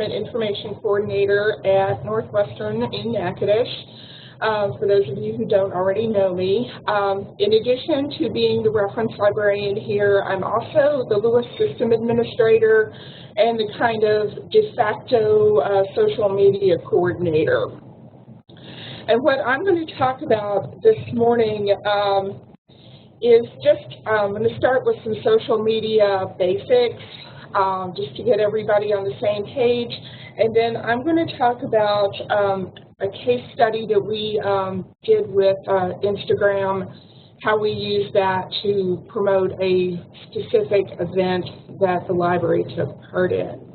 Information Coordinator at Northwestern in Natchitoches. For those of you who don't already know me. In addition to being the reference librarian here, I'm also the Lewis System Administrator and the kind of de facto social media coordinator. And what I'm going to talk about this morning is just, I'm going to start with some social media basics, just to get everybody on the same page. And then I'm going to talk about a case study that we did with Instagram, how we use that to promote a specific event that the library took part in.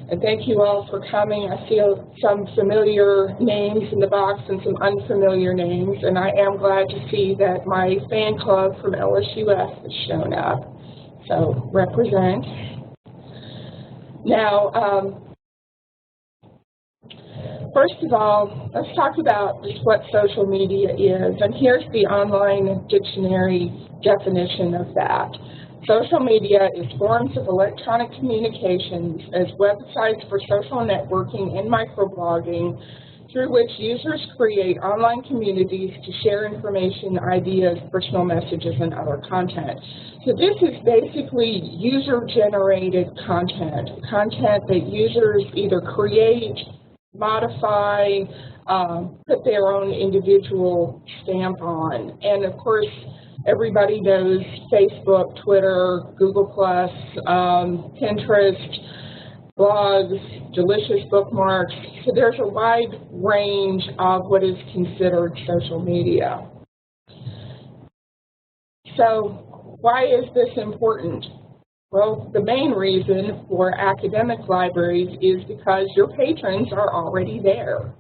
And thank you all for coming. I see some familiar names in the box and some unfamiliar names, and I am glad to see that my fan club from LSUS has shown up. So represent. Now, first of all, let's talk about just what social media is, and here's the online dictionary definition of that. Social media is forms of electronic communications as websites for social networking and microblogging through which users create online communities to share information, ideas, personal messages, and other content. So this is basically user-generated content, content that users either create, modify, put their own individual stamp on. And of course, everybody knows Facebook, Twitter, Google+, Pinterest, blogs, delicious bookmarks. So there's a wide range of what is considered social media. So why is this important? Well, the main reason for academic libraries is because your patrons are already there.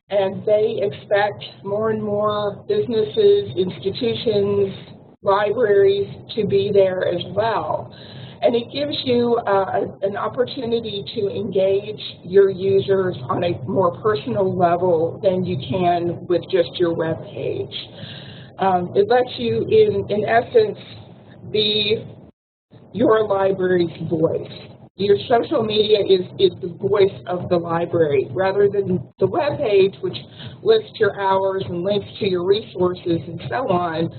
And they expect more and more businesses, institutions, libraries to be there as well. And it gives you an opportunity to engage your users on a more personal level than you can with just your web page. It lets you, in essence, be your library's voice. Your social media is the voice of the library, rather than the web page, which lists your hours and links to your resources and so on.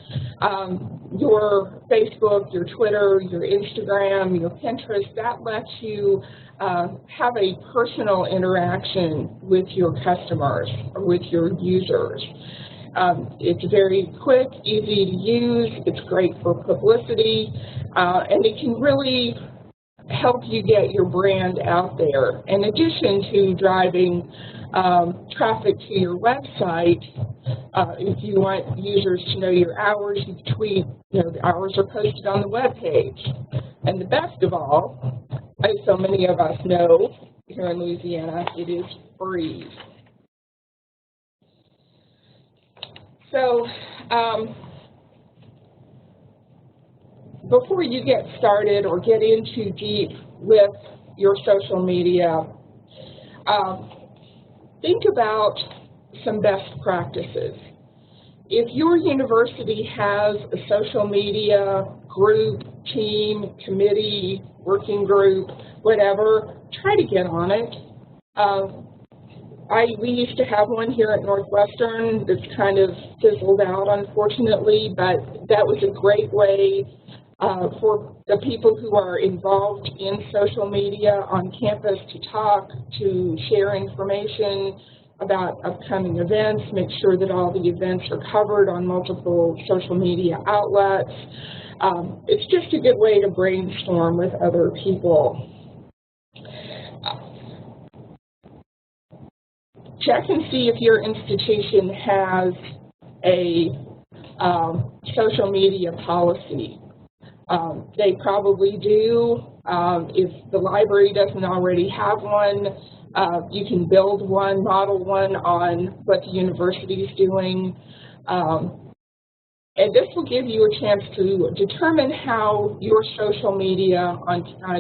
Your Facebook, your Twitter, your Instagram, your Pinterest, that lets you have a personal interaction with your customers or with your users. It's very quick, easy to use, it's great for publicity, and it can really help you get your brand out there. In addition to driving traffic to your website, if you want users to know your hours, you tweet, the hours are posted on the web page. And the best of all, as so many of us know here in Louisiana, it is free. So, before you get started or get in too deep with your social media, think about some best practices. If your university has a social media group, team, committee, working group, whatever, try to get on it. We used to have one here at Northwestern that's kind of fizzled out, unfortunately, but that was a great way for the people who are involved in social media on campus to talk, to share information about upcoming events, make sure that all the events are covered on multiple social media outlets. It's just a good way to brainstorm with other people. Check and see if your institution has a social media policy. They probably do. If the library doesn't already have one, you can build one, model one on what the university is doing. And this will give you a chance to determine how your social media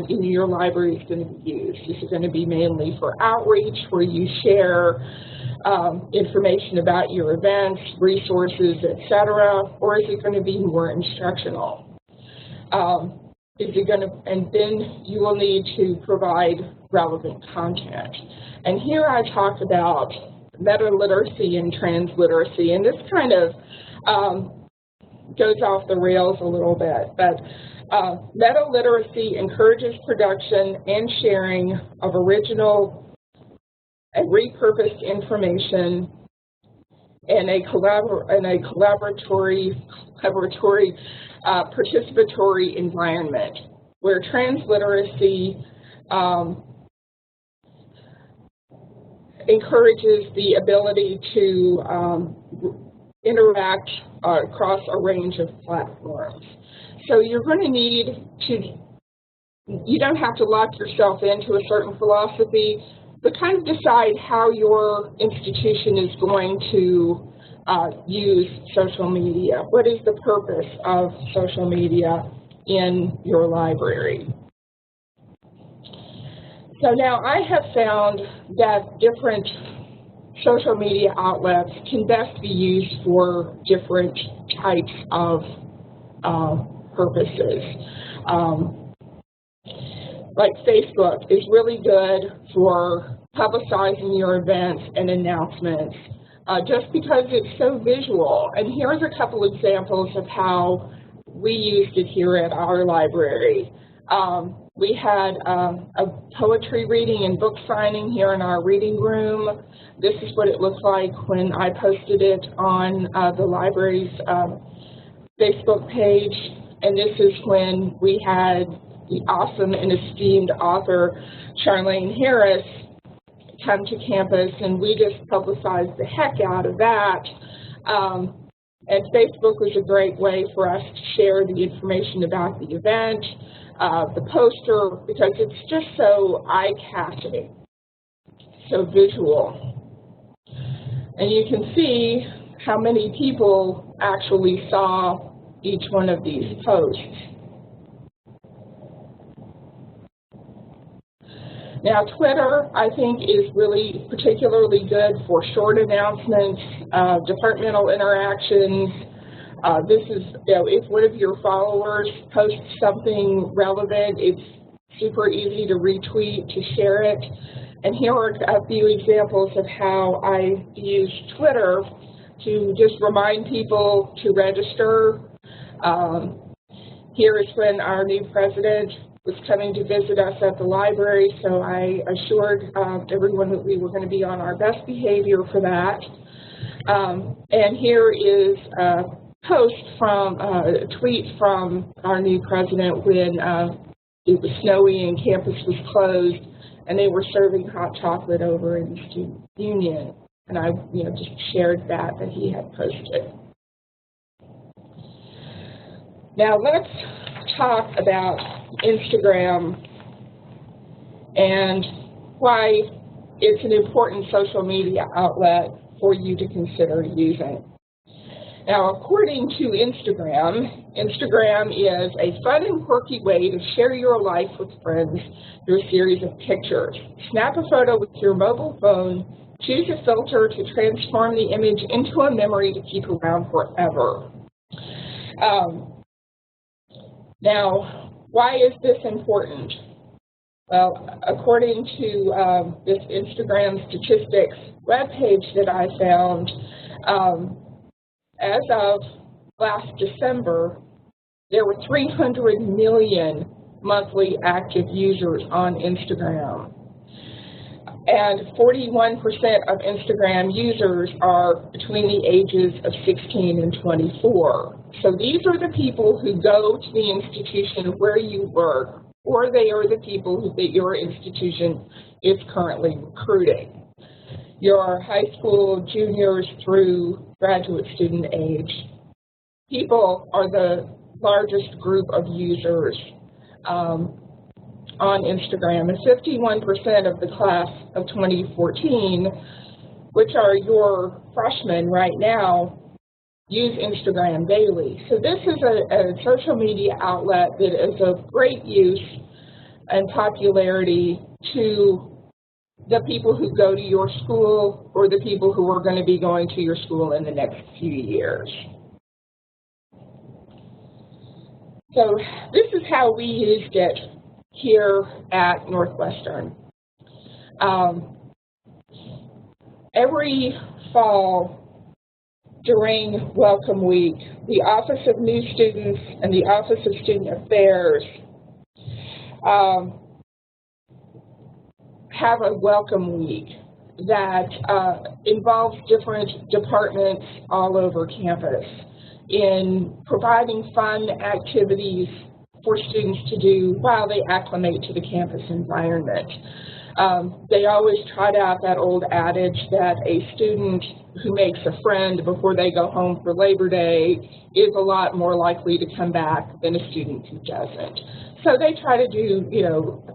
in your library is going to be used. Is it going to be mainly for outreach, where you share information about your events, resources, etc., or is it going to be more instructional? and then you will need to provide relevant content. And here I talk about meta-literacy and transliteracy, and this kind of goes off the rails a little bit, but meta-literacy encourages production and sharing of original and repurposed information in a collaboratory, participatory environment, where transliteracy encourages the ability to interact across a range of platforms. So you're going to need to, you don't have to lock yourself into a certain philosophy, but kind of decide how your institution is going to use social media. What is the purpose of social media in your library? So now I have found that different social media outlets can best be used for different types of purposes. Like Facebook is really good for publicizing your events and announcements just because it's so visual. And here's a couple examples of how we used it here at our library. We had a poetry reading and book signing here in our reading room. This is what it looked like when I posted it on the library's Facebook page. And this is when we had the awesome and esteemed author Charlene Harris come to campus, and we just publicized the heck out of that. And Facebook was a great way for us to share the information about the event, the poster, because it's just so eye-catching, so visual. And you can see how many people actually saw each one of these posts. Now, Twitter, I think, is really particularly good for short announcements, departmental interactions. This is, if one of your followers posts something relevant, it's super easy to retweet, to share it. And here are a few examples of how I use Twitter to just remind people to register. Here is when our new president was coming to visit us at the library, so I assured everyone that we were going to be on our best behavior for that. And here is a post from, a tweet from our new president when it was snowy and campus was closed, and they were serving hot chocolate over in the student union. And I just shared that he had posted. Now let's talk about Instagram and why it's an important social media outlet for you to consider using. Now, according to Instagram, Instagram is a fun and quirky way to share your life with friends through a series of pictures. Snap a photo with your mobile phone, choose a filter to transform the image into a memory to keep around forever. Now, why is this important? Well, according to this Instagram statistics webpage that I found, as of last December, there were 300 million monthly active users on Instagram. And 41% of Instagram users are between the ages of 16 and 24. So these are the people who go to the institution where you work, or they are the people that your institution is currently recruiting. Your high school juniors through graduate student age. People are the largest group of users on Instagram, and 51% of the class of 2014, which are your freshmen right now, use Instagram daily. So this is a social media outlet that is of great use and popularity to the people who go to your school or the people who are going to be going to your school in the next few years. So this is how we used it here at Northwestern. Every fall during Welcome Week, the Office of New Students and the Office of Student Affairs have a Welcome Week that involves different departments all over campus in providing fun activities for students to do while they acclimate to the campus environment. They always trot out that old adage that a student who makes a friend before they go home for Labor Day is a lot more likely to come back than a student who doesn't. So they try to do,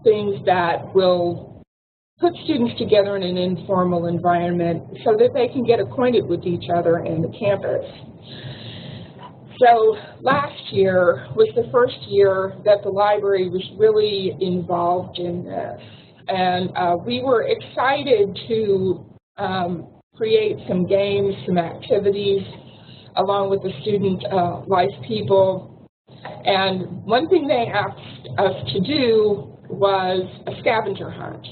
things that will put students together in an informal environment so that they can get acquainted with each other and the campus. So last year was the first year that the library was really involved in this. And we were excited to create some games, some activities, along with the student life people. And one thing they asked us to do was a scavenger hunt.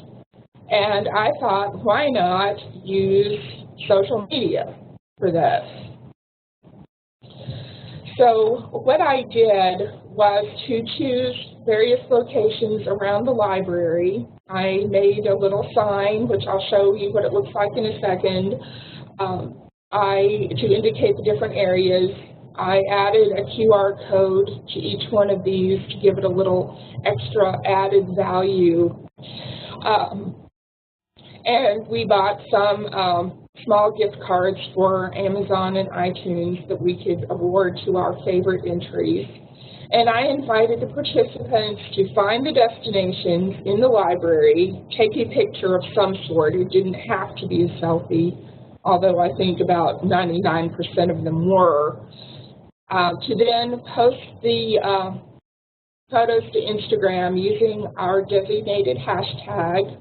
And I thought, why not use social media for this? So what I did was to choose various locations around the library. I made a little sign, which I'll show you what it looks like in a second, to indicate the different areas. I added a QR code to each one of these to give it a little extra added value. And we bought some small gift cards for Amazon and iTunes that we could award to our favorite entries. And I invited the participants to find the destinations in the library, take a picture of some sort. It didn't have to be a selfie, although I think about 99% of them were, to then post the photos to Instagram using our designated hashtag.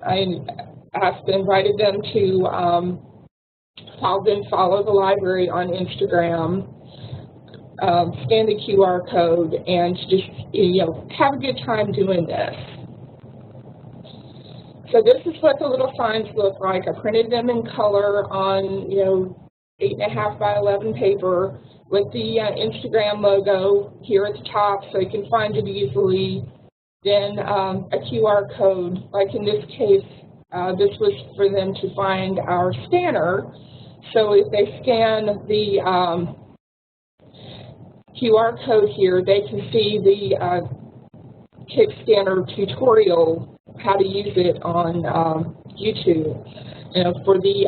I invited them to follow the library on Instagram, scan the QR code, and just have a good time doing this. So this is what the little signs look like. I printed them in color on 8.5 by 11 paper with the Instagram logo here at the top, so you can find it easily. Then a QR code, like in this case, this was for them to find our scanner. So if they scan the QR code here, they can see the Kick Scanner tutorial, how to use it on YouTube. For the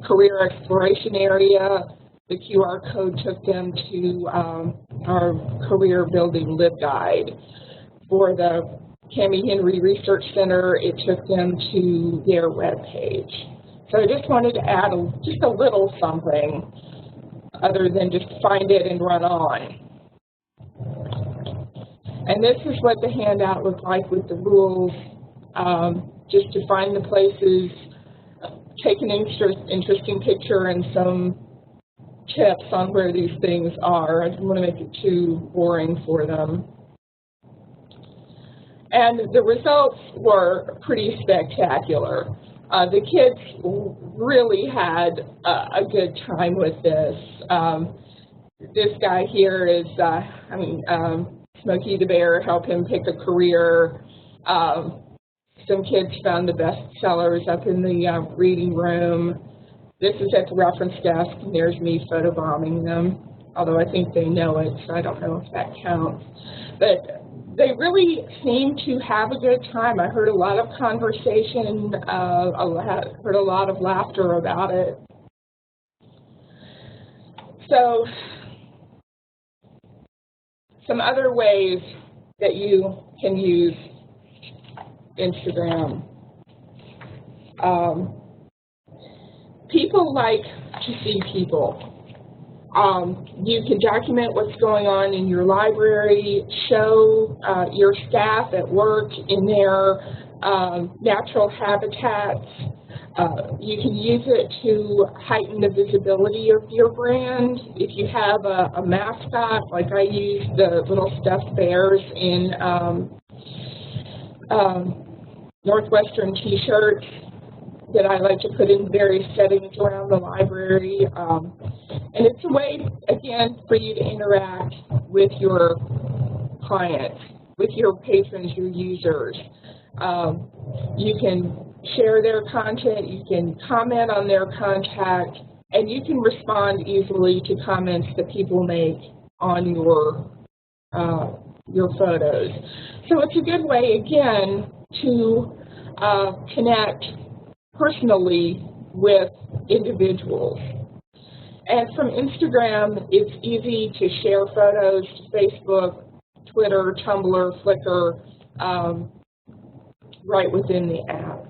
career exploration area, the QR code took them to our career building LibGuide. For the Cammie Henry Research Center, it took them to their web page. So I just wanted to add just a little something other than just find it and run on. And this is what the handout looked like with the rules, just to find the places, take an interesting picture and some tips on where these things are. I didn't want to make it too boring for them. And the results were pretty spectacular. The kids really had a good time with this. This guy here is, Smokey the Bear helped him pick a career. Some kids found the best sellers up in the reading room. This is at the reference desk, and there's me photobombing them, although I think they know it, so I don't know if that counts. But they really seem to have a good time. I heard a lot of conversation, heard a lot of laughter about it. So, some other ways that you can use Instagram. People like to see people. You can document what's going on in your library, show your staff at work in their natural habitats. You can use it to heighten the visibility of your brand. If you have a mascot, like I use the little stuffed bears in Northwestern t-shirts that I like to put in various settings around the library. And it's a way, again, for you to interact with your clients, with your patrons, your users. You can share their content, you can comment on their contact, and you can respond easily to comments that people make on your photos. So it's a good way, again, to connect personally with individuals. And from Instagram, it's easy to share photos to Facebook, Twitter, Tumblr, Flickr, right within the app.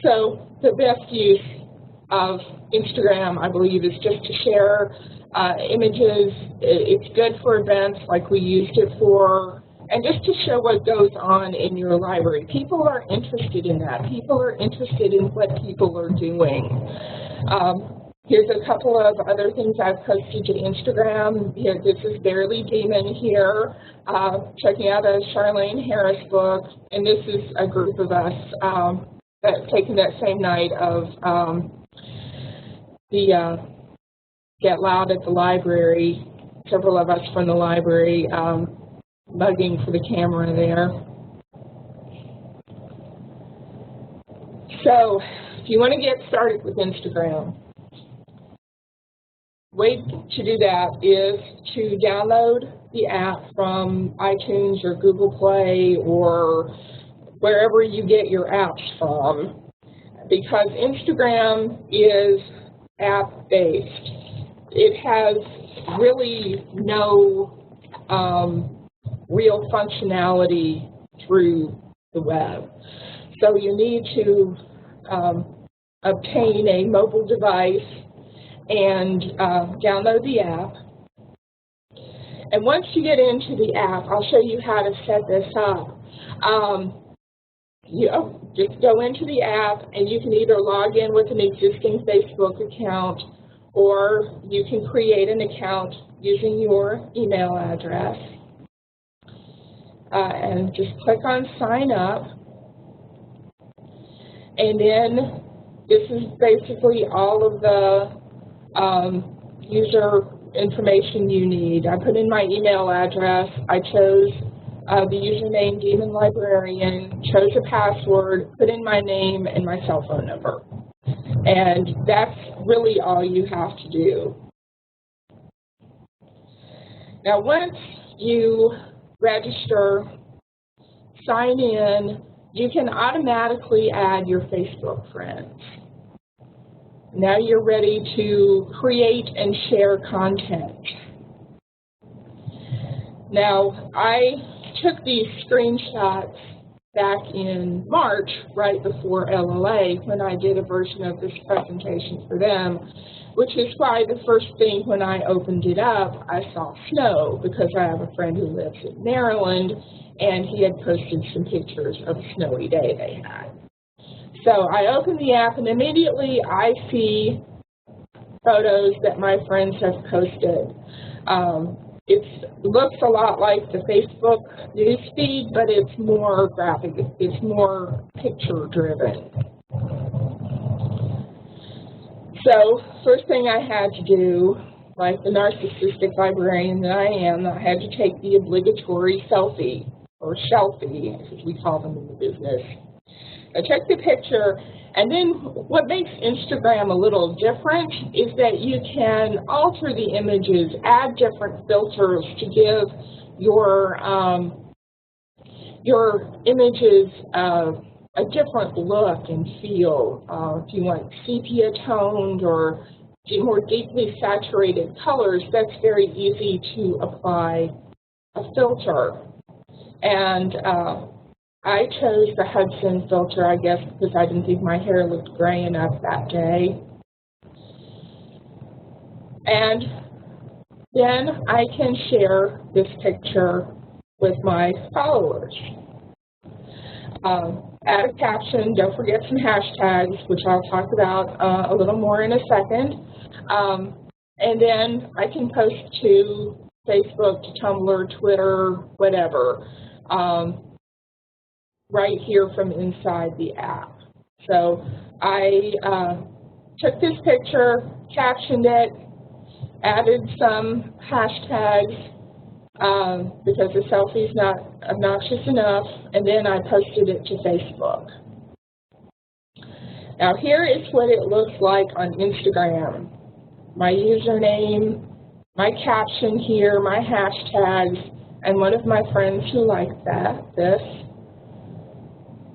So the best use of Instagram, I believe, is just to share images. It's good for events like we used it for, and just to show what goes on in your library. People are interested in that. People are interested in what people are doing. Here's a couple of other things I've posted to Instagram. Here, this is Barely Demon here, checking out a Charlene Harris book, and this is a group of us that's taken that same night of the Get Loud at the library, several of us from the library mugging for the camera there. So, if you want to get started with Instagram, way to do that is to download the app from iTunes or Google Play or wherever you get your apps from, because Instagram is app-based. It has really no real functionality through the web. So you need to obtain a mobile device and download the app. And once you get into the app, I'll show you how to set this up. You just go into the app, and you can either log in with an existing Facebook account, or you can create an account using your email address. And just click on Sign Up. And then this is basically all of the user information you need. I put in my email address. I chose the username Demon Librarian, chose a password, put in my name and my cell phone number. And that's really all you have to do. Now, once you register, sign in, you can automatically add your Facebook friends. Now you're ready to create and share content. Now, I took these screenshots back in March, right before LLA, when I did a version of this presentation for them, which is why the first thing when I opened it up, I saw snow, because I have a friend who lives in Maryland, and he had posted some pictures of a snowy day they had. So I open the app, and immediately I see photos that my friends have posted. It looks a lot like the Facebook news feed, but it's more graphic. It's more picture-driven. So first thing I had to do, like the narcissistic librarian that I am, I had to take the obligatory selfie, or shelfie, as we call them in the business. I check the picture, and then what makes Instagram a little different is that you can alter the images, add different filters to give your images a different look and feel. If you want sepia toned or more deeply saturated colors, that's very easy to apply a filter. And I chose the Hudson filter, I guess, because I didn't think my hair looked gray enough that day. And then I can share this picture with my followers. add a caption, don't forget some hashtags, which I'll talk about a little more in a second. And then I can post to Facebook, to Tumblr, Twitter, whatever, right here from inside the app. So I took this picture, captioned it, added some hashtags because the selfie is not obnoxious enough, and then I posted it to Facebook. Now here is what it looks like on Instagram. My username, my caption here, my hashtags, and one of my friends who liked this.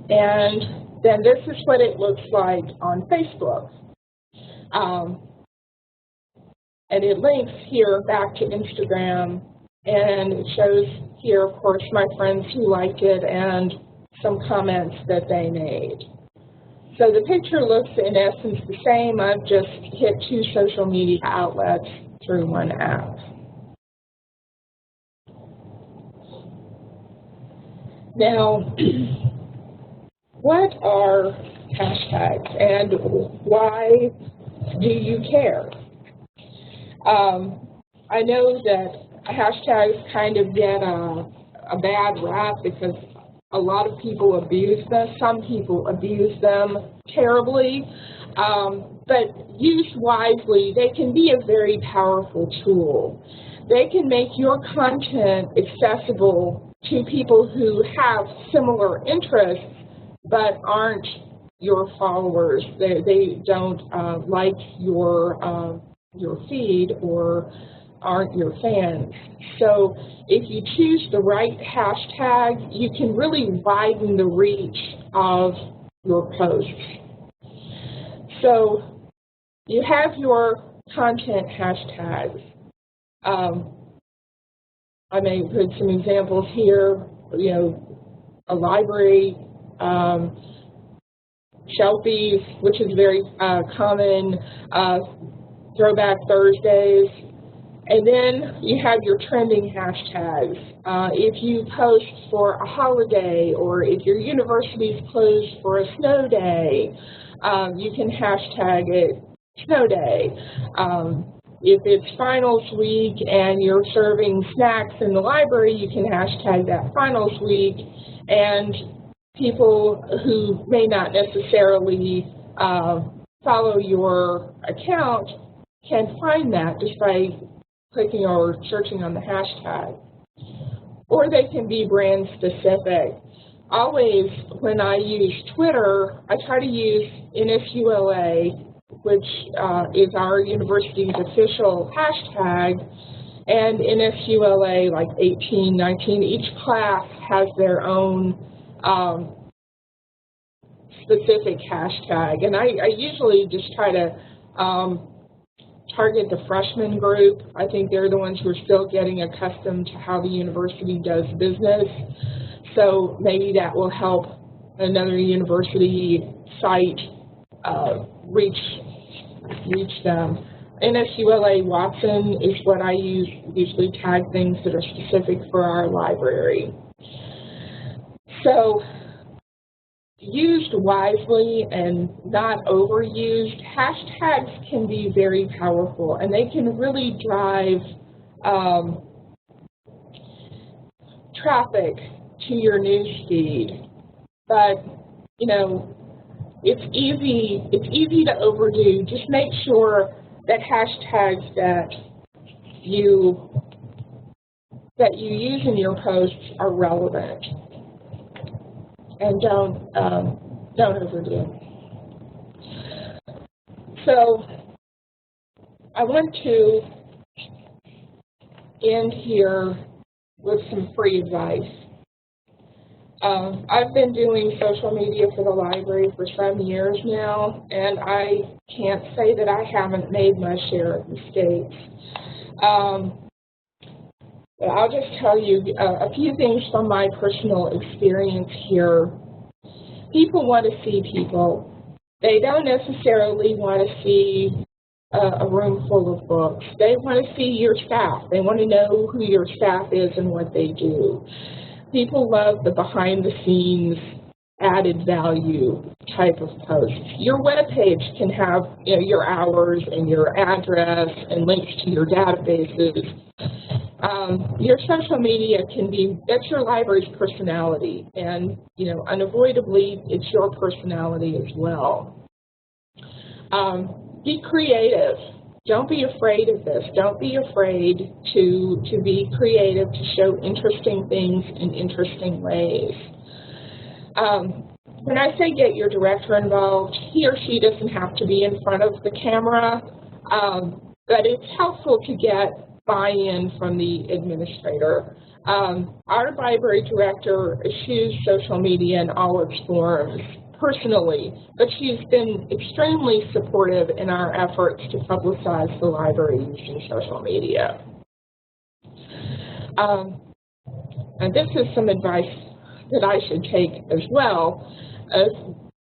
And then this is what it looks like on Facebook. And it links here back to Instagram, and it shows here, of course, my friends who liked it and some comments that they made. So the picture looks, in essence, the same. I've just hit 2 social media outlets through one app. Now, what are hashtags, and why do you care? I know that hashtags kind of get a bad rap because a lot of people abuse them. Some people abuse them terribly, but used wisely, they can be a very powerful tool. They can make your content accessible to people who have similar interests but aren't your followers. They don't like your feed or aren't your fans. So if you choose the right hashtag, you can really widen the reach of your posts. So you have your content hashtags. I may put some examples here, a library, selfies, which is very common, Throwback Thursdays, and then you have your trending hashtags. If you post for a holiday, or if your university is closed for a snow day, you can hashtag it snow day. If it's finals week and you're serving snacks in the library, you can hashtag that finals week, and people who may not necessarily follow your account can find that just by clicking or searching on the hashtag. Or they can be brand specific. Always, when I use Twitter, I try to use NSULA, which is our university's official hashtag, and NSULA, like 18, 19, each class has their own specific hashtag. And I usually just try to target the freshman group. I think they're the ones who are still getting accustomed to how the university does business. So maybe that will help another university site reach them. NSULA Watson is what I usually tag things that are specific for our library. So used wisely and not overused, hashtags can be very powerful, and they can really drive traffic to your news feed. But it's easy to overdo. Just make sure that hashtags that you use in your posts are relevant, and don't overdo. So I want to end here with some free advice. I've been doing social media for the library for some years now, and I can't say that I haven't made my share of mistakes. But I'll just tell you a few things from my personal experience here. People want to see people. They don't necessarily want to see a room full of books. They want to see your staff. They want to know who your staff is and what they do. People love the behind-the-scenes added value type of posts. Your web page can have, you know, your hours and your address and links to your databases. Your social media can be, that's your library's personality, and, you know, unavoidably, it's your personality as well. Be creative. Don't be afraid of this. Don't be afraid to be creative, to show interesting things in interesting ways. When I say get your director involved, he or she doesn't have to be in front of the camera, but it's helpful to get buy-in from the administrator. Our library director eschews social media in all its forms personally, but she's been extremely supportive in our efforts to publicize the library using social media. And this is some advice that I should take as well.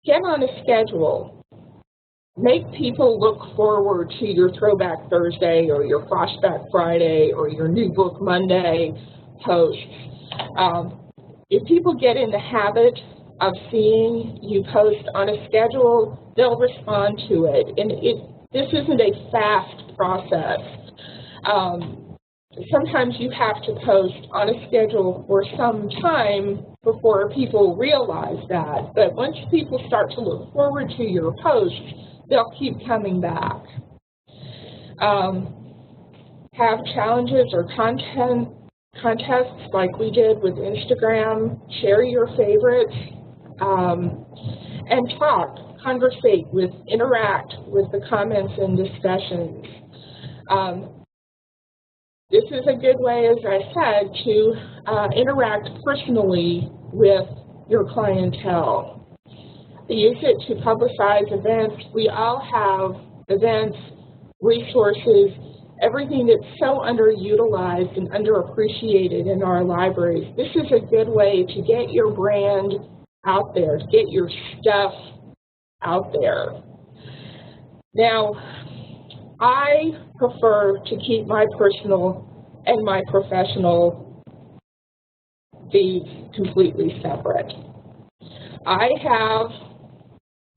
Get on a schedule. Make people look forward to your Throwback Thursday or your Flashback Friday or your New Book Monday posts. If people get in the habit of seeing you post on a schedule, they'll respond to it. And this isn't a fast process. Sometimes you have to post on a schedule for some time before people realize that. But once people start to look forward to your posts, they'll keep coming back. Have challenges or contests like we did with Instagram. Share your favorites, and talk, conversate, interact with the comments and discussions. This is a good way, as I said, to interact personally with your clientele. Use it to publicize events. We all have events, resources, everything that's so underutilized and underappreciated in our libraries. This is a good way to get your brand out there, to get your stuff out there. Now, I prefer to keep my personal and my professional feeds completely separate. I have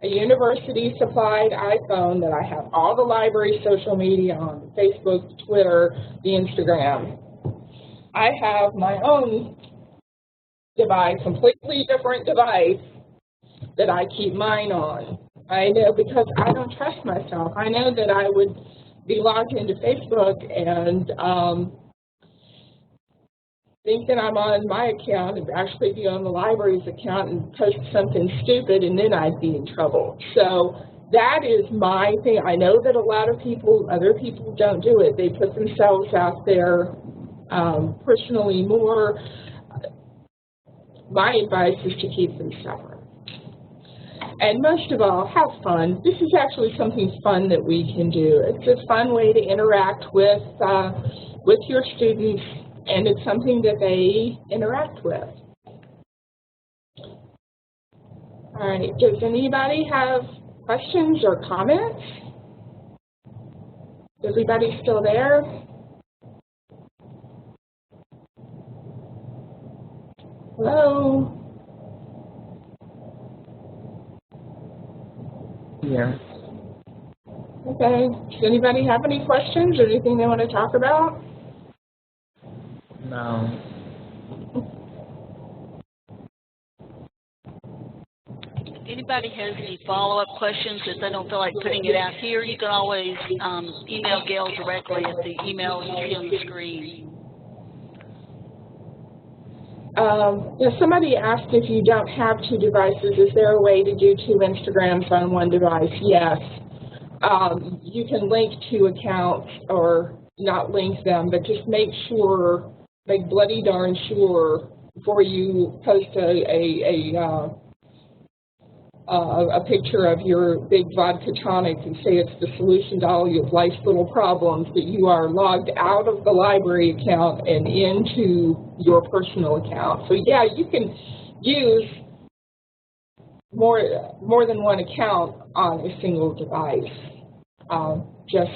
a university-supplied iPhone that I have all the library social media on, Facebook, Twitter, the Instagram. I have my own device, completely different device, that I keep mine on. I know, because I don't trust myself. I know that I would be logged into Facebook and think that I'm on my account and actually be on the library's account and post something stupid, and then I'd be in trouble. So that is my thing. I know that a lot of people, other people don't do it. They put themselves out there personally more. My advice is to keep them separate. And most of all, have fun. This is actually something fun that we can do. It's a fun way to interact with your students, and it's something that they interact with. All right, does anybody have questions or comments? Everybody still there? Hello? Yes. Okay, does anybody have any questions or anything they want to talk about? No. If anybody has any follow-up questions, if they don't feel like putting it out here, you can always email Gail directly at the email you see on the screen. Somebody asked if you don't have two devices, is there a way to do two Instagrams on one device? Yes. You can link two accounts, or not link them, but just make bloody darn sure before you post a picture of your big vodka tonic and say it's the solution to all your life's little problems, that you are logged out of the library account and into your personal account. So yeah, you can use more than one account on a single device. Just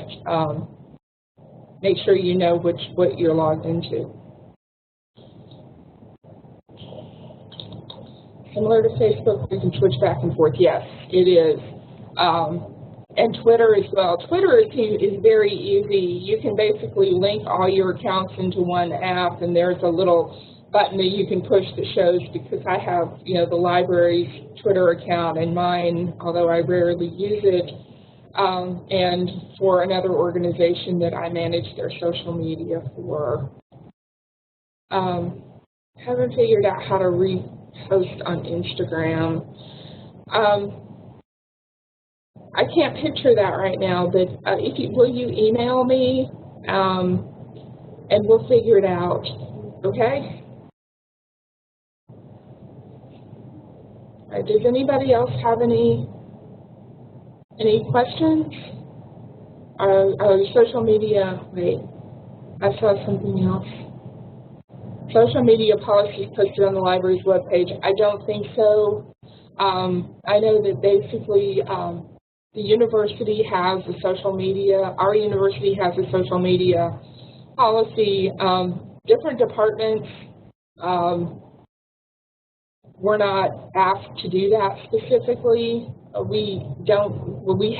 make sure you know what you're logged into. similar to Facebook? We can switch back and forth. Yes, it is. And Twitter as well. Twitter is very easy. You can basically link all your accounts into one app, and there's a little button that you can push that shows, because I have, the library's Twitter account and mine, although I rarely use it, and for another organization that I manage their social media for. Haven't figured out how to repost on Instagram. I can't picture that right now, but will you email me, and we'll figure it out, okay? All right, does anybody else have any questions? Social media, wait, I saw something else. Social media policies posted on the library's webpage. I don't think so. I know that basically the university has a social media, our university has a social media policy. Different departments, we're not asked to do that specifically. We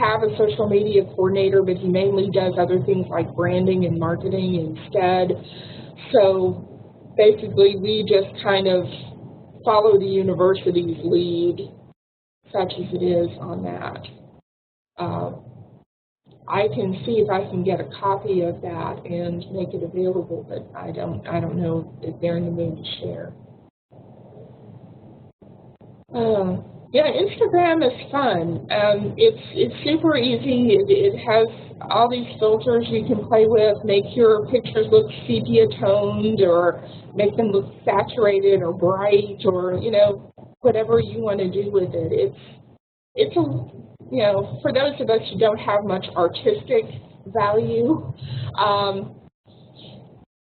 have a social media coordinator, but he mainly does other things like branding and marketing instead. So basically, we just kind of follow the university's lead, such as it is on that. I can see if I can get a copy of that and make it available, but I don't know if they're in the mood to share. Yeah, Instagram is fun. It's super easy. It has all these filters you can play with, make your pictures look sepia toned, or make them look saturated or bright, or whatever you want to do with it. It's a for those of us who don't have much artistic value,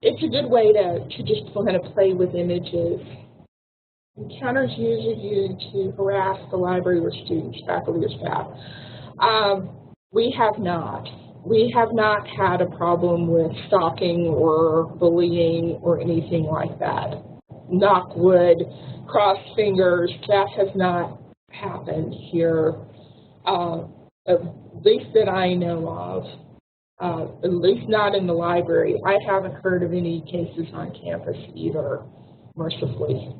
it's a good way to just kind of play with images. Encounters user used to harass the library or students, faculty, or staff. We have not. We have not had a problem with stalking or bullying or anything like that. Knock wood, cross fingers, that has not happened here, at least that I know of, at least not in the library. I haven't heard of any cases on campus either, mercifully.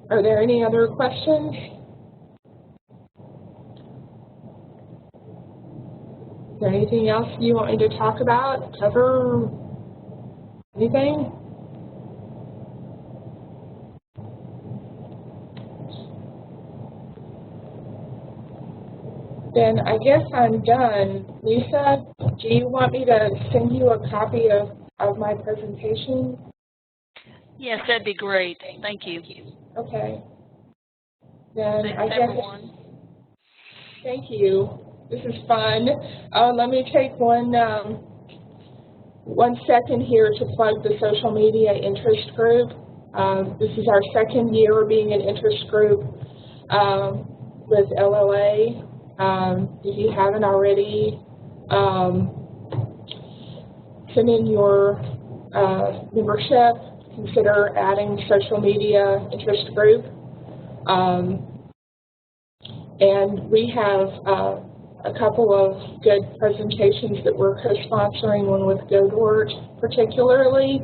Are there any other questions? Is there anything else you want me to talk about, cover, anything? Then I guess I'm done. Lisa, do you want me to send you a copy of my presentation? Yes, that'd be great. Thank you. Okay. Then Thanks, I guess. everyone. Thank you. This is fun. Let me take one second here to plug the social media interest group. This is our second year being an interest group with LLA. If you haven't already, send in your membership. Consider adding social media interest group. And we have a couple of good presentations that we're co-sponsoring, one with Godort particularly,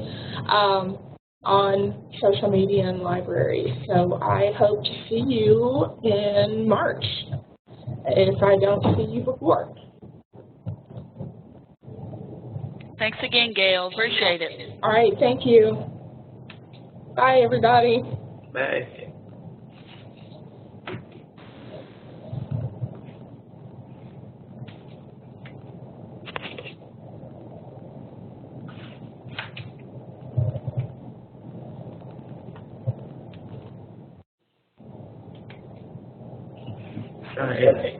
on social media and libraries. So I hope to see you in March, if I don't see you before. Thanks again, Gail. Appreciate it. All right, thank you. Bye, everybody. Bye. All right.